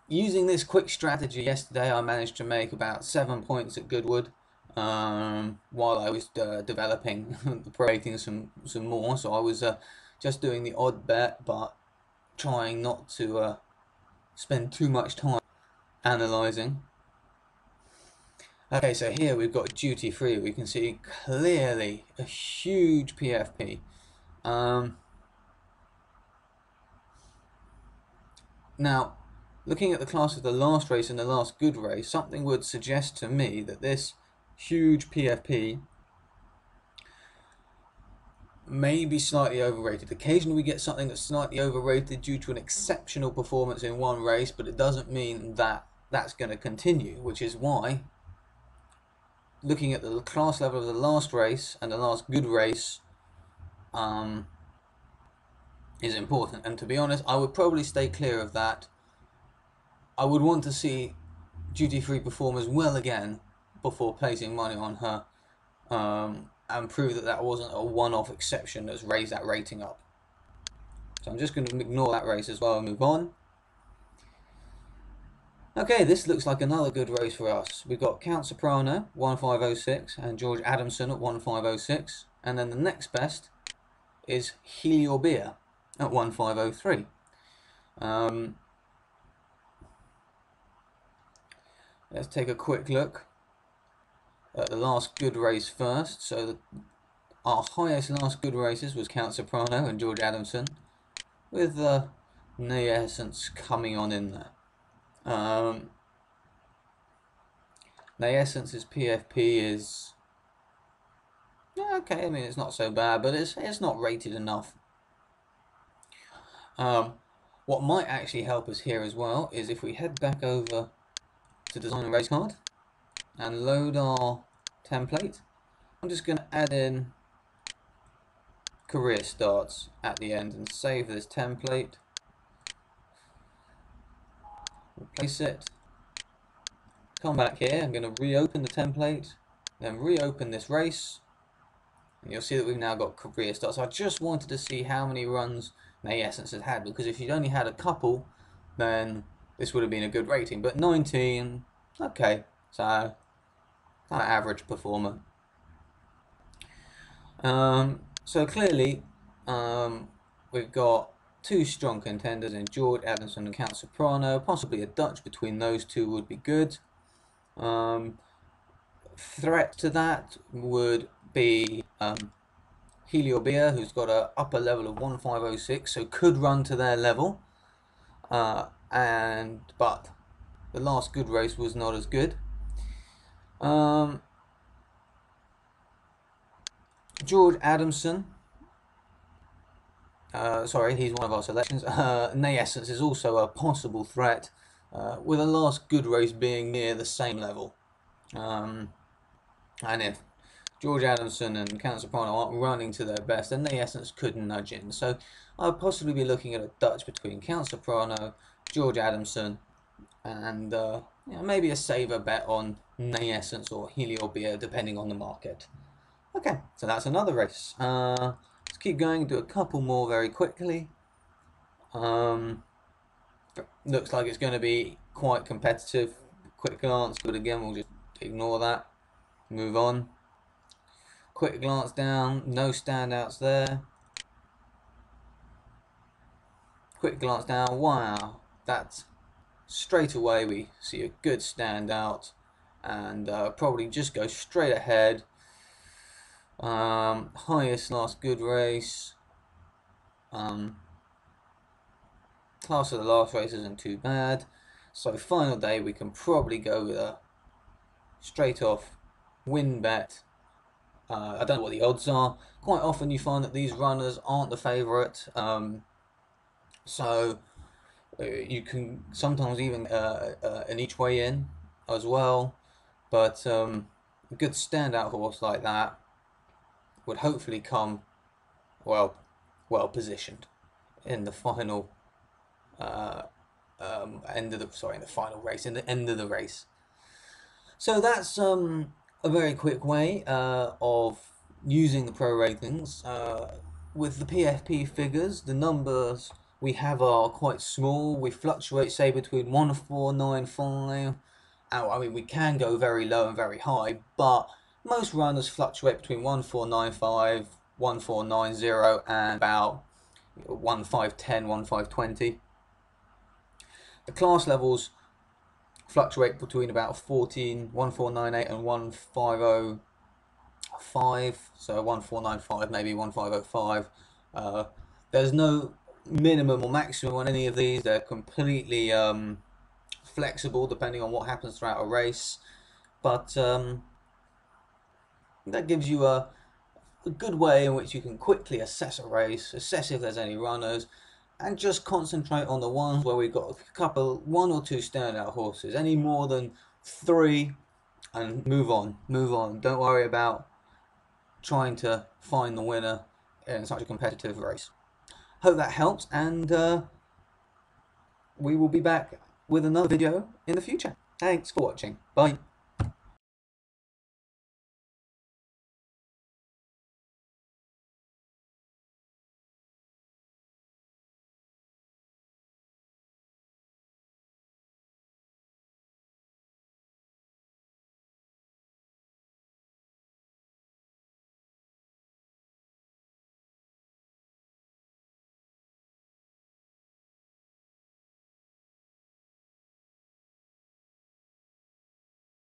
using this quick strategy yesterday, I managed to make about 7 points at Goodwood while I was developing the ProRatings some more. So I was just doing the odd bet, but trying not to spend too much time analysing. Okay, so here we've got duty free. We can see clearly a huge PFP. Now, looking at the class of the last race and the last good race, something would suggest to me that this huge PFP may be slightly overrated. Occasionally we get something that's slightly overrated due to an exceptional performance in one race, but it doesn't mean that that's going to continue, which is why looking at the class level of the last race and the last good race is important. And to be honest, I would probably stay clear of that. I would want to see duty-free performers well again before placing money on her and prove that that wasn't a one-off exception that's raised that rating up. So I'm just going to ignore that race as well and move on. Okay, this looks like another good race for us. We've got Count Soprano, 1506, and George Adamson at 1506. And then the next best is Heliobia at 1503. Let's take a quick look at the last good race first. So our highest last good races was Count Soprano and George Adamson, with Nay Essence coming on in there. Nay Essence's PFP is okay. I mean, it's not so bad, but it's not rated enough. What might actually help us here as well is if we head back over to design a race card and load our template. I'm just going to add in career starts at the end and save this template. Replace it. Come back here. I'm going to reopen the template, then reopen this race, and you'll see that we've now got career starts. So I just wanted to see how many runs Nay Essence had, because if you'd only had a couple, then this would have been a good rating. But 19, okay, so kind of average performer. So clearly, we've got two strong contenders in George Adamson and Count Soprano. Possibly a Dutch between those two would be good. Threat to that would be Heliobia, who's got an upper level of 1506, so could run to their level. But the last good race was not as good. George Adamson, sorry, he's one of our selections. Nay Essence is also a possible threat, with the last good race being near the same level. And if George Adamson and Count Soprano aren't running to their best, then Nay Essence could nudge in. So I'll possibly be looking at a Dutch between Count Soprano, George Adamson, and maybe a saver bet on Nay Essence or Heliobia, depending on the market. Okay, so that's another race. Let's keep going, do a couple more very quickly. Looks like it's going to be quite competitive. Quick glance, but again, we'll just ignore that. Move on. Quick glance down, no standouts there. Quick glance down, wow, that's straight away we see a good standout, and probably just go straight ahead. Highest last good race. Class of the last race isn't too bad. So final day we can probably go with a straight off win bet. I don't know what the odds are. Quite often you find that these runners aren't the favourite. So you can sometimes even an each way in as well. But a good standout horse like that would hopefully come well positioned in the final in the final race, in the end of the race. So that's a very quick way of using the ProRatings. With the PFP figures, the numbers we have are quite small. We fluctuate, say, between 1495. I mean, we can go very low and very high, but most runners fluctuate between 1495, 1490, and about 1510, 1520. The class levels fluctuate between about 1498 and 1505, so 1495, maybe 1505. There's no minimum or maximum on any of these. They're completely flexible depending on what happens throughout a race, but that gives you a good way in which you can quickly assess a race, assess if there's any runners, and just concentrate on the ones where we've got one or two standout horses. Any more than three, and move on, move on. Don't worry about trying to find the winner in such a competitive race. Hope that helps, and we will be back with another video in the future. Thanks for watching. Bye.